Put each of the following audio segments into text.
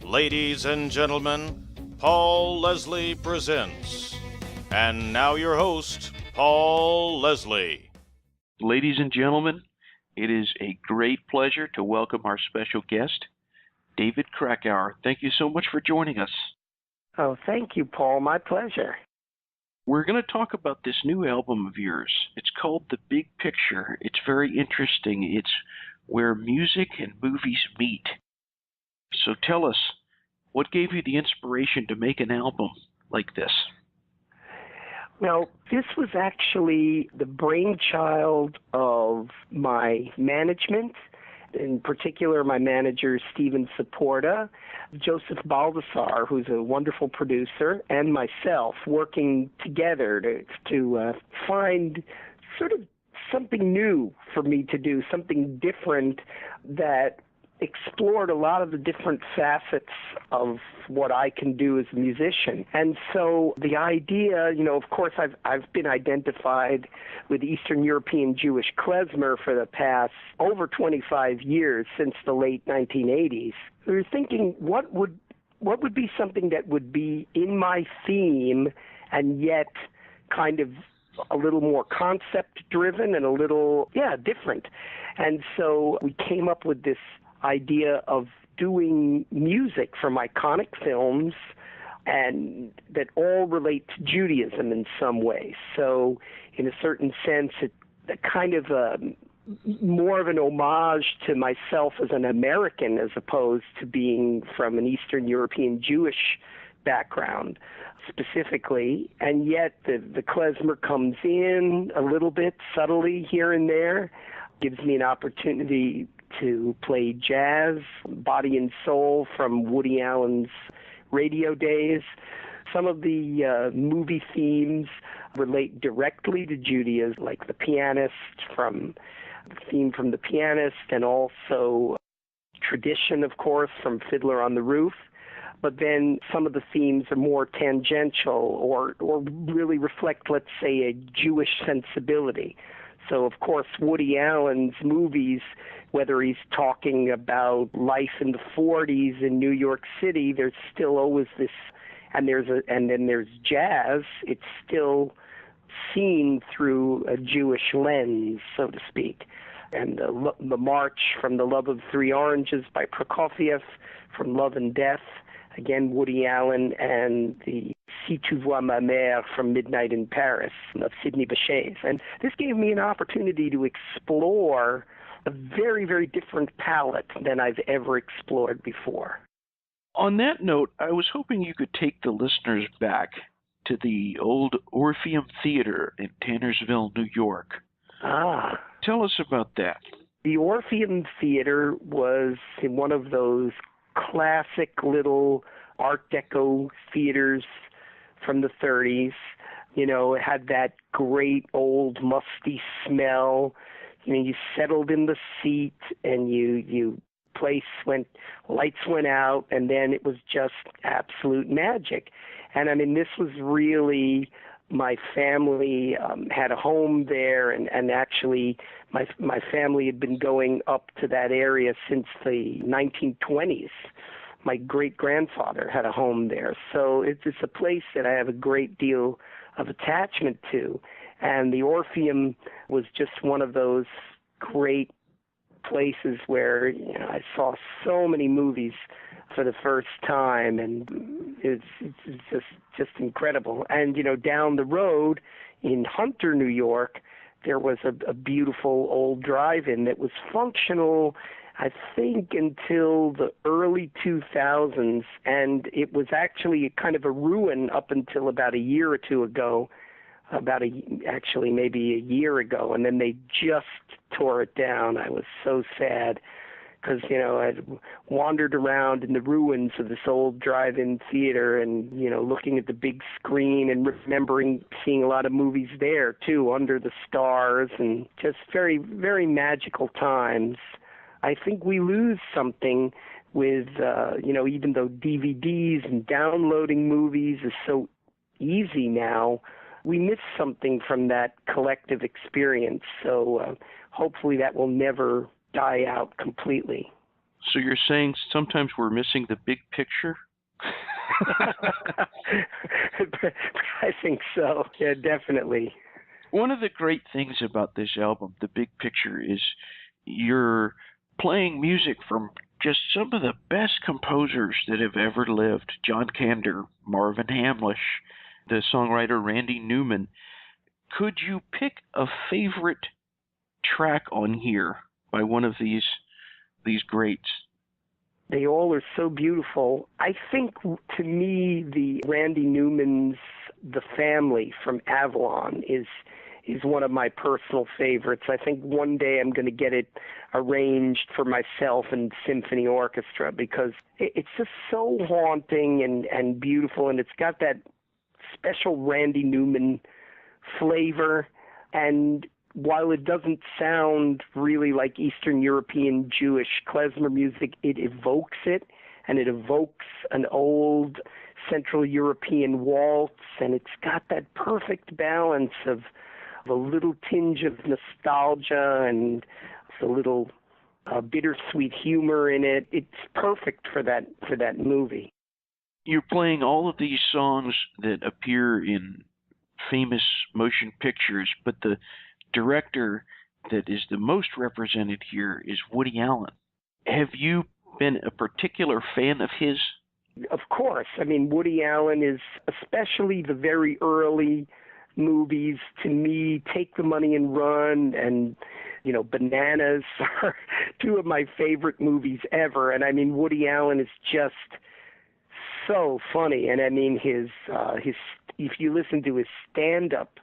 Ladies and gentlemen, Paul Leslie presents. And now your host, Paul Leslie. Ladies and gentlemen, it is a great pleasure to welcome our special guest, David Krakauer. Thank you so much for joining us. Oh, thank you, Paul. My pleasure. We're going to talk about this new album of yours. It's called The Big Picture. It's very interesting. It's where music and movies meet. So tell us, what gave you the inspiration to make an album like this? Well, this was actually the brainchild of my management, in particular my manager, Steven Supporta, Joseph Baldassar, who's a wonderful producer, and myself working together to find sort of something new for me to do, something different that explored a lot of the different facets of what I can do as a musician. And so the idea, of course, I've been identified with Eastern European Jewish klezmer for the past over 25 years, since the late 1980s. We were thinking, what would be something that would be in my theme and yet kind of a little more concept-driven and a little, different. And so we came up with this idea of doing music from iconic films and that all relate to Judaism in some way. So in a certain sense, it's kind of more of an homage to myself as an American as opposed to being from an Eastern European Jewish background specifically. And yet the klezmer comes in a little bit subtly here and there, gives me an opportunity to play jazz, body and soul from Woody Allen's radio days. Some of the movie themes relate directly to Judaism, like The theme from The Pianist, and also tradition, of course, from Fiddler on the Roof. But then some of the themes are more tangential or really reflect, let's say, a Jewish sensibility. So, of course, Woody Allen's movies, whether he's talking about life in the 40s in New York City, there's still always this, and then there's jazz. It's still seen through a Jewish lens, so to speak. And the March from The Love of Three Oranges by Prokofiev, from Love and Death, again, Woody Allen, and the Tu Vois Ma Mère from Midnight in Paris of Sidney Bechet. And this gave me an opportunity to explore a very, very different palette than I've ever explored before. On that note, I was hoping you could take the listeners back to the old Orpheum Theater in Tannersville, New York. Tell us about that. The Orpheum Theater was one of those classic little Art Deco theaters from the 30s. It had that great old musty smell. You settled in the seat and lights went out, and then it was just absolute magic. And this was really, my family had a home there, and actually my family had been going up to that area since the 1920s. My great-grandfather had a home there. So it's a place that I have a great deal of attachment to. And the Orpheum was just one of those great places where I saw so many movies for the first time, and it's just incredible. And down the road in Hunter, New York, there was a beautiful old drive-in that was functional, I think, until the early 2000s, and it was actually kind of a ruin up until about a year or two ago, actually maybe a year ago, and then they just tore it down. I was so sad because, I'd wandered around in the ruins of this old drive-in theater and, looking at the big screen and remembering seeing a lot of movies there, too, under the stars, and just very, very magical times. I think we lose something with, even though DVDs and downloading movies is so easy now, we miss something from that collective experience. So hopefully that will never die out completely. So you're saying sometimes we're missing the big picture? I think so. Yeah, definitely. One of the great things about this album, The Big Picture, is you're playing music from just some of the best composers that have ever lived. John Kander, Marvin Hamlish, the songwriter Randy Newman. Could you pick a favorite track on here by one of these greats? They all are so beautiful. I think, to me, the Randy Newman's The Family from Avalon is one of my personal favorites. I think one day I'm going to get it arranged for myself and symphony orchestra because it's just so haunting and beautiful, and it's got that special Randy Newman flavor. And while it doesn't sound really like Eastern European Jewish klezmer music, it evokes it, and it evokes an old Central European waltz, and it's got that perfect balance of a little tinge of nostalgia and a little bittersweet humor in it. It's perfect for that movie. You're playing all of these songs that appear in famous motion pictures, but the director that is the most represented here is Woody Allen. Have you been a particular fan of his? Of course. I mean, Woody Allen is, especially the very early movies, to me, Take the Money and Run and, Bananas are two of my favorite movies ever. And I mean, Woody Allen is just so funny. And I mean, his if you listen to his stand-up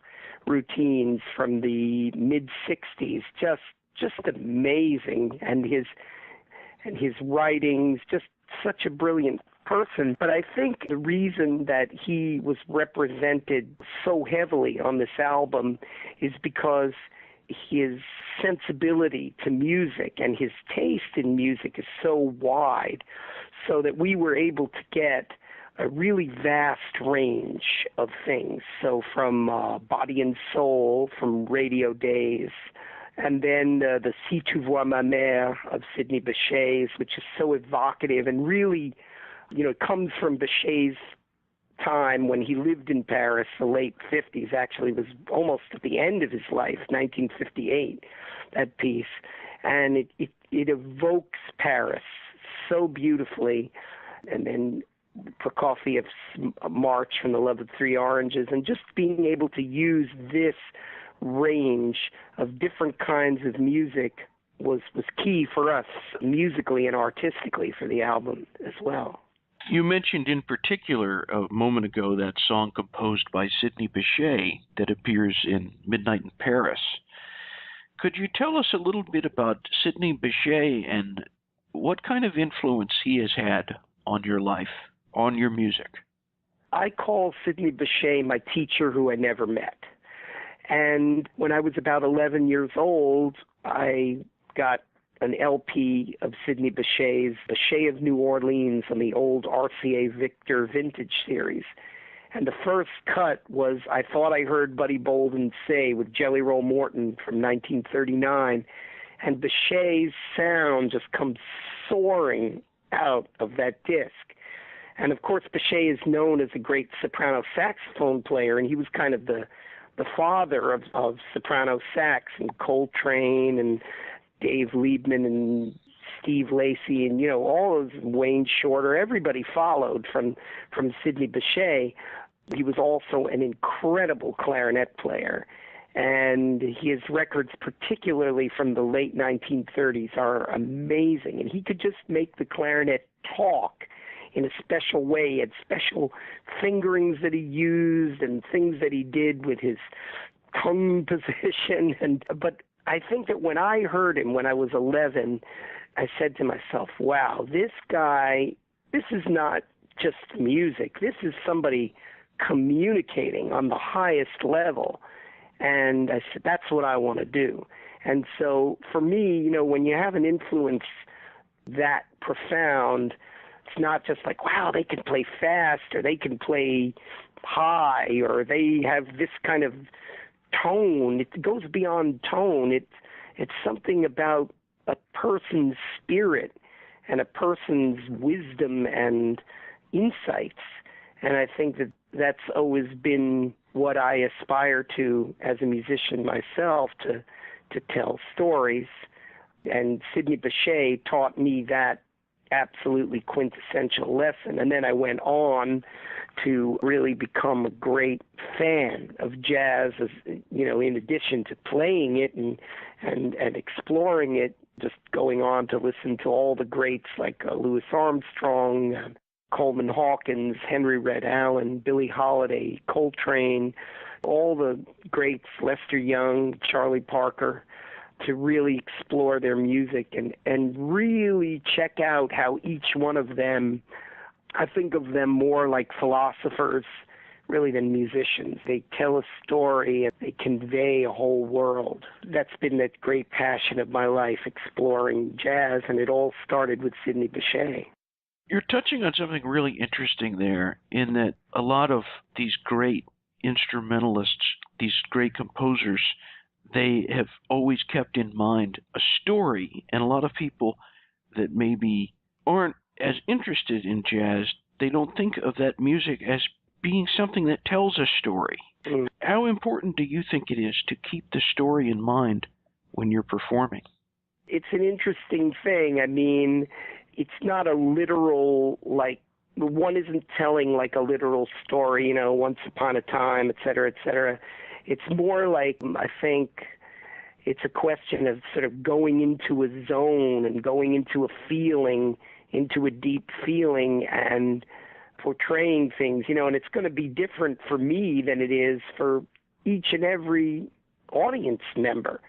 routines from the mid-'60s, just amazing. And his writings, just such a brilliant person. But I think the reason that he was represented so heavily on this album is because his sensibility to music and his taste in music is so wide, so that we were able to get a really vast range of things. So from Body and Soul, from Radio Days, and then the Tu Vois Ma Mère of Sidney Bechet, which is so evocative and really, it comes from Bechet's time when he lived in Paris, the late 50s, actually was almost at the end of his life, 1958, that piece. And it evokes Paris so beautifully. And then Prokofiev's March from the Love of Three Oranges, and just being able to use this range of different kinds of music was key for us musically and artistically for the album as well. You mentioned in particular a moment ago that song composed by Sidney Bechet that appears in Midnight in Paris. Could you tell us a little bit about Sidney Bechet and what kind of influence he has had on your life, on your music? I call Sidney Bechet my teacher who I never met. And when I was about 11 years old, I got an LP of Sidney Bechet's Bechet of New Orleans on the old RCA Victor vintage series. And the first cut was I Thought I Heard Buddy Bolden Say with Jelly Roll Morton from 1939. And Bechet's sound just comes soaring out of that disc. And of course, Bechet is known as a great soprano saxophone player, and he was kind of the father of soprano sax, and Coltrane and Dave Liebman and Steve Lacy and, all of Wayne Shorter, everybody followed from Sidney Bechet. He was also an incredible clarinet player. And his records, particularly from the late 1930s, are amazing. And he could just make the clarinet talk in a special way. He had special fingerings that he used and things that he did with his tongue position. But I think that when I heard him when I was 11, I said to myself, wow, this guy, this is not just music. This is somebody communicating on the highest level. And I said, that's what I want to do. And so for me, when you have an influence that profound, it's not just like, wow, they can play fast or they can play high or they have this kind of tone. It goes beyond tone. It's something about a person's spirit a person's wisdom and insights. And I think that that's always been what I aspire to as a musician myself, to tell stories. And Sidney Bechet taught me that absolutely quintessential lesson. And then I went on to really become a great fan of jazz, as, you know, in addition to playing it and exploring it, just going on to listen to all the greats like Louis Armstrong, Coleman Hawkins, Henry Red Allen, Billie Holiday, Coltrane, all the greats, Lester Young, Charlie Parker, to really explore their music and really check out how each one of them, I think of them more like philosophers really than musicians. They tell a story and they convey a whole world. That's been that great passion of my life, exploring jazz, and it all started with Sidney Bechet. You're touching on something really interesting there, in that a lot of these great instrumentalists, these great composers, they have always kept in mind a story. And a lot of people that maybe aren't as interested in jazz, they don't think of that music as being something that tells a story. Mm. How important do you think it is to keep the story in mind when you're performing? It's an interesting thing. I mean, it's not a literal, like, one isn't telling like a literal story, you know, once upon a time, et cetera, et cetera. It's more like, I think it's a question of sort of going into a zone and going into a feeling, into a deep feeling, and portraying things, you know, and it's going to be different for me than it is for each and every audience member.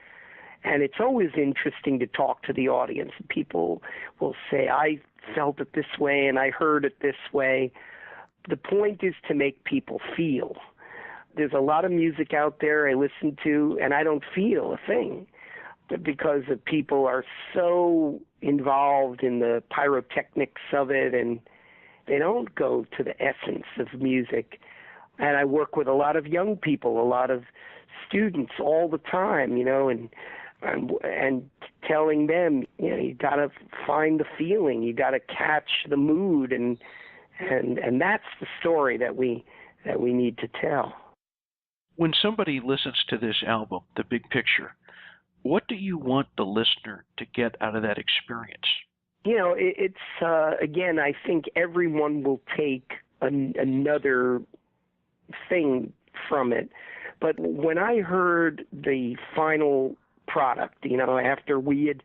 And it's always interesting to talk to the audience. People will say, I felt it this way and I heard it this way. The point is to make people feel. There's a lot of music out there I listen to and I don't feel a thing, because the people are so involved in the pyrotechnics of it, and they don't go to the essence of music. And I work with a lot of young people, a lot of students all the time, you know, and telling them, you know, you got to find the feeling, you got to catch the mood, and that's the story that we need to tell. When somebody listens to this album, The Big Picture, what do you want the listener to get out of that experience? You know, it's again, I think everyone will take another thing from it. But when I heard the final product, you know, after we had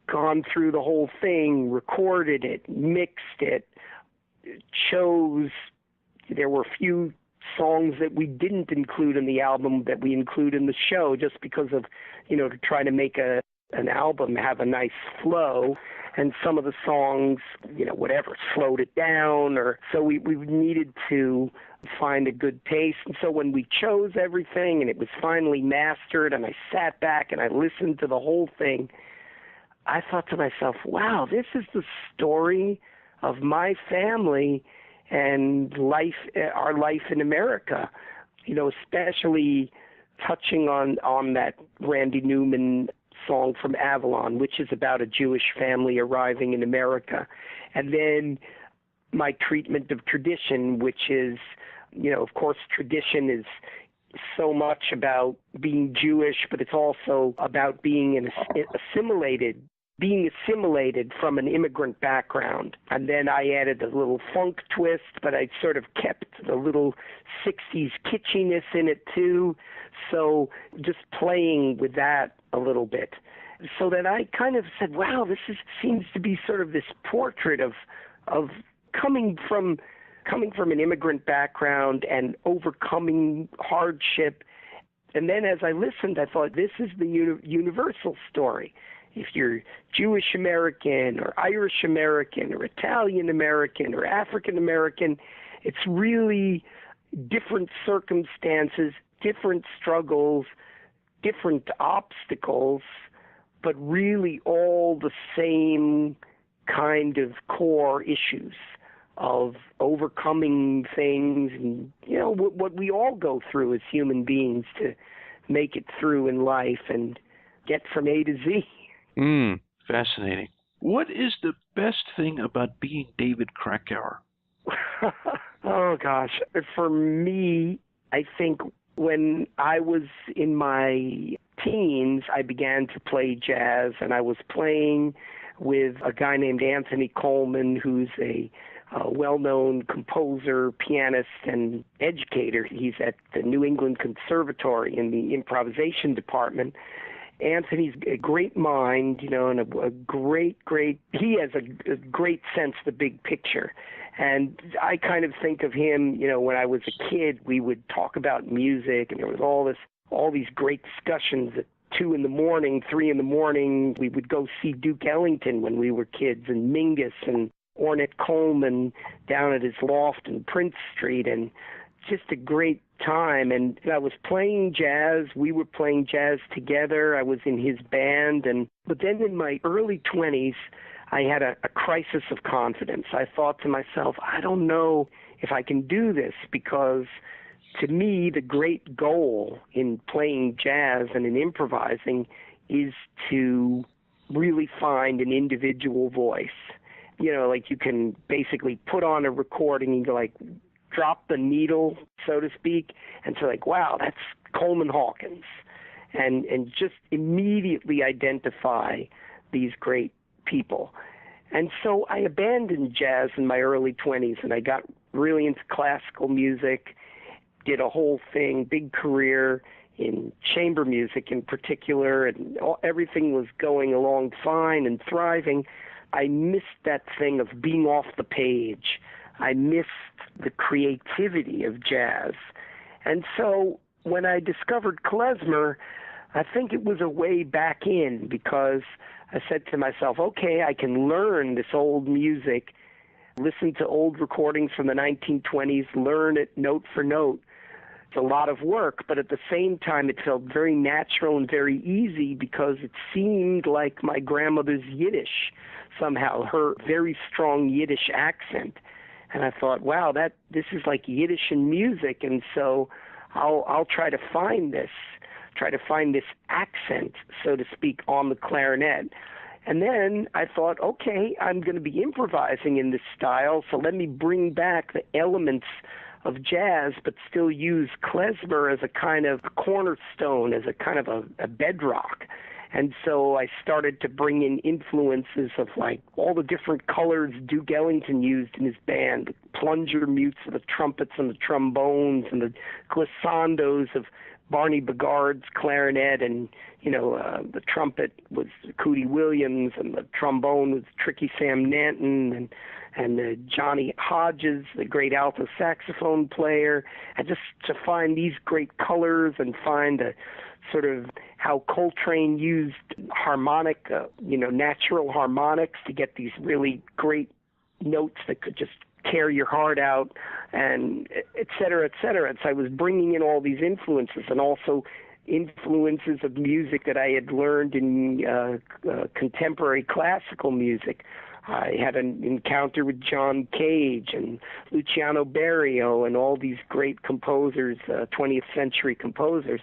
gone through the whole thing, recorded it, mixed it, chose, there were a few songs that we didn't include in the album that we include in the show, just because of, you know, to try to make an album have a nice flow. And some of the songs, you know, whatever, slowed it down, or so we needed to find a good pace. And so when we chose everything and it was finally mastered and I sat back and I listened to the whole thing, I thought to myself, wow, this is the story of my family and life, our life in America, you know, especially touching on that Randy Newman song from Avalon, which is about a Jewish family arriving in America. And then my treatment of tradition, which is, you know, of course, tradition is so much about being Jewish, but it's also about being assimilated from an immigrant background. And then I added a little funk twist, but I sort of kept the little 60s kitschiness in it too. So just playing with that a little bit. So that I kind of said, wow, seems to be sort of this portrait of coming from an immigrant background and overcoming hardship. And then as I listened, I thought, this is the universal story. If you're Jewish American or Irish American or Italian American or African American, it's really different circumstances, different struggles, different obstacles, but really all the same kind of core issues of overcoming things and, you know, what we all go through as human beings to make it through in life and get from A to Z. Fascinating. What is the best thing about being David Krakauer? Oh, gosh. For me, I think when I was in my teens, I began to play jazz, and I was playing with a guy named Anthony Coleman, who's a well-known composer, pianist, and educator. He's at the New England Conservatory in the improvisation department. Anthony's a great mind, and a great, he has a great sense of the big picture. And I kind of think of him, when I was a kid, we would talk about music, and there was all these great discussions at 2 in the morning, 3 in the morning. We would go see Duke Ellington when we were kids, and Mingus and Ornette Coleman down at his loft in Prince Street, and just a great time. And I was playing jazz. We were playing jazz together. I was in his band. But then in my early 20s, I had a crisis of confidence. I thought to myself, I don't know if I can do this, because to me, the great goal in playing jazz and in improvising is to really find an individual voice. Like you can basically put on a recording and like drop the needle, so to speak, and say like, wow, that's Coleman Hawkins, and just immediately identify these great people. And so I abandoned jazz in my early 20s, and I got really into classical music, did a whole thing, big career in chamber music in particular, and everything was going along fine and thriving. I missed that thing of being off the page. I missed the creativity of jazz. And so when I discovered klezmer, I think it was a way back in, because I said to myself, okay, I can learn this old music, listen to old recordings from the 1920s, learn it note for note. It's a lot of work, but at the same time, it felt very natural and very easy, because it seemed like my grandmother's Yiddish somehow, her very strong Yiddish accent. And I thought, wow, this is like Yiddish in music, and so I'll try to find this accent, so to speak, on the clarinet. And then I thought, okay, I'm going to be improvising in this style, so let me bring back the elements of jazz, but still use klezmer as a kind of cornerstone, as a kind of a bedrock. And so I started to bring in influences of like all the different colors Duke Ellington used in his band, the plunger mutes of the trumpets and the trombones, and the glissandos of Barney Bigard's clarinet, and the trumpet was Cootie Williams, and the trombone was Tricky Sam Nanton, and Johnny Hodges, the great alto saxophone player, and just to find these great colors and find a sort of how Coltrane used harmonic, natural harmonics to get these really great notes that could just tear your heart out, and et cetera, et cetera. And so I was bringing in all these influences, and also influences of music that I had learned in contemporary classical music. I had an encounter with John Cage and Luciano Berio and all these great composers, 20th century composers.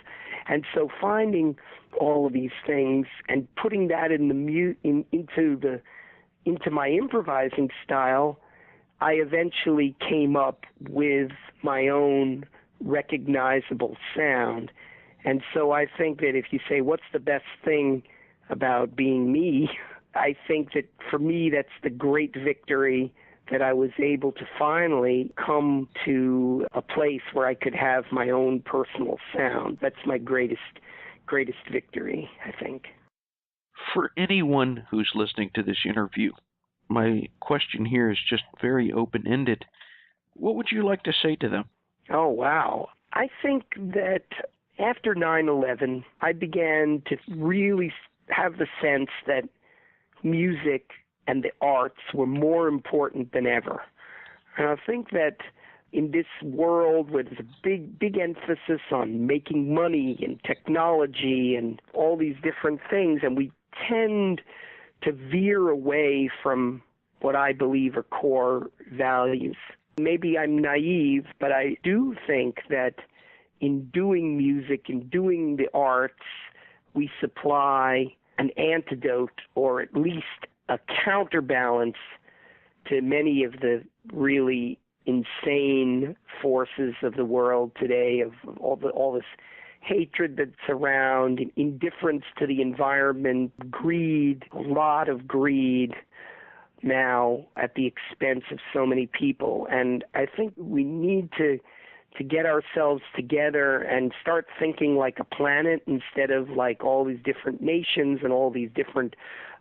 And so finding all of these things and putting that into my improvising style, I eventually came up with my own recognizable sound. And so I think that if you say, what's the best thing about being me, I think that for me, that's the great victory that I was able to finally come to a place where I could have my own personal sound. That's my greatest victory, I think. For anyone who's listening to this interview, my question here is just very open-ended. What would you like to say to them? Oh, wow. I think that after 9/11, I began to really have the sense that music and the arts were more important than ever. And I think that in this world where there's a big emphasis on making money and technology and all these different things, and we tend to veer away from what I believe are core values. Maybe I'm naive, but I do think that in doing music, in doing the arts, we supply an antidote, or at least a counterbalance to many of the really insane forces of the world today, of all this hatred that's around, indifference to the environment, greed, a lot of greed now at the expense of so many people. And I think we need to get ourselves together and start thinking like a planet instead of like all these different nations and all these different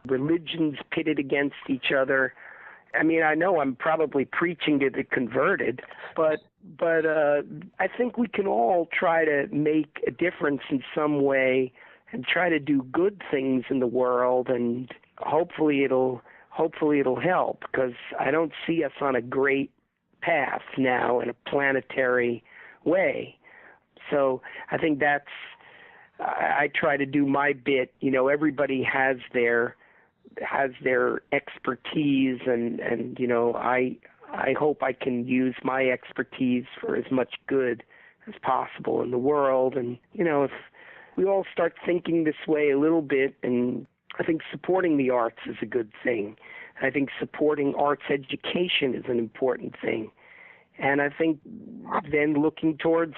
religions pitted against each other. I mean, I know I'm probably preaching to the converted, but I think we can all try to make a difference in some way and try to do good things in the world, and hopefully it'll help, because I don't see us on a great path now in a planetary way. So I think I try to do my bit. You know, everybody has their expertise, and you know, I hope I can use my expertise for as much good as possible in the world. And you know, if we all start thinking this way a little bit, and I think supporting the arts is a good thing. I think supporting arts education is an important thing. And I think then looking towards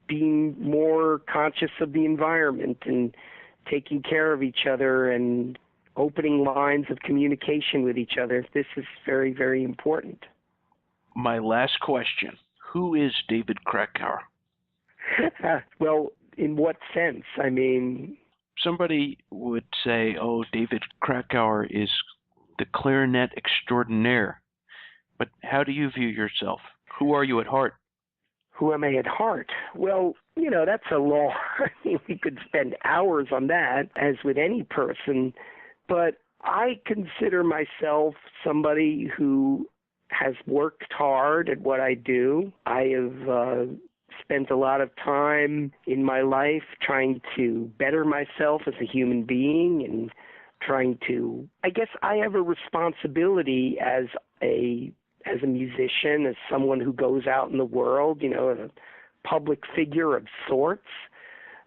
being more conscious of the environment and taking care of each other and opening lines of communication with each other, this is very, very important. My last question, who is David Krakauer? Well, in what sense? I mean, somebody would say, oh, David Krakauer is the clarinet extraordinaire. But how do you view yourself? Who are you at heart? Who am I at heart? Well, you know, that's a long, I mean, we could spend hours on that, as with any person. But I consider myself somebody who has worked hard at what I do. I have spent a lot of time in my life trying to better myself as a human being, and trying to, I guess I have a responsibility as a musician, as someone who goes out in the world, you know, a public figure of sorts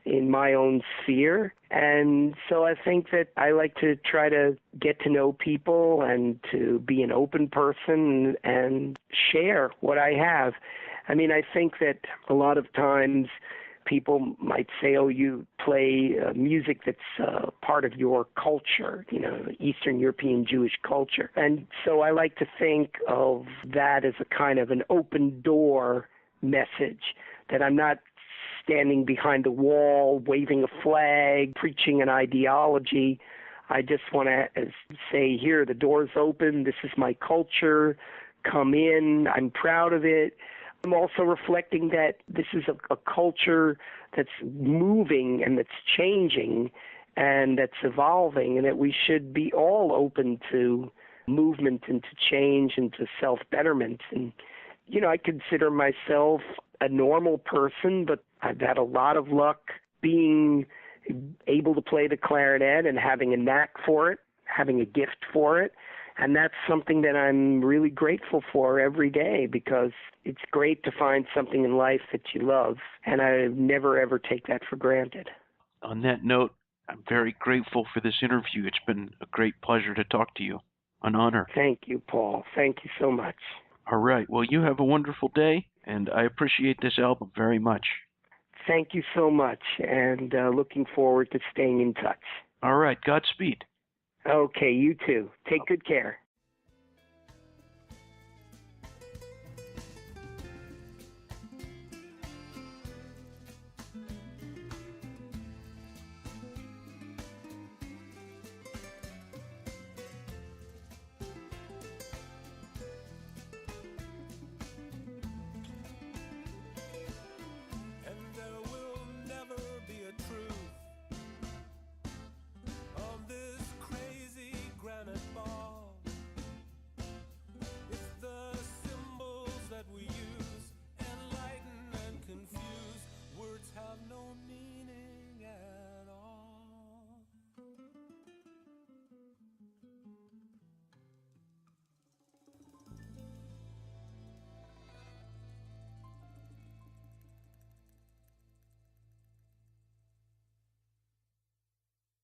in my own sphere. And so I think that I like to try to get to know people and to be an open person and share what I have. I mean, I think that a lot of times people might say, oh, you play music that's part of your culture, you know, Eastern European Jewish culture. And so I like to think of that as a kind of an open door message, that I'm not standing behind a wall, waving a flag, preaching an ideology. I just want to say, here, the door's open. This is my culture. Come in. I'm proud of it. I'm also reflecting that this is a culture that's moving and that's changing and that's evolving, and that we should be all open to movement and to change and to self-betterment. And, you know, I consider myself a normal person, but I've had a lot of luck being able to play the clarinet and having a knack for it, having a gift for it. And that's something that I'm really grateful for every day, because it's great to find something in life that you love, and I never, ever take that for granted. On that note, I'm very grateful for this interview. It's been a great pleasure to talk to you. An honor. Thank you, Paul. Thank you so much. All right. Well, you have a wonderful day, and I appreciate this album very much. Thank you so much, and looking forward to staying in touch. All right. Godspeed. Okay, you too. Take good care.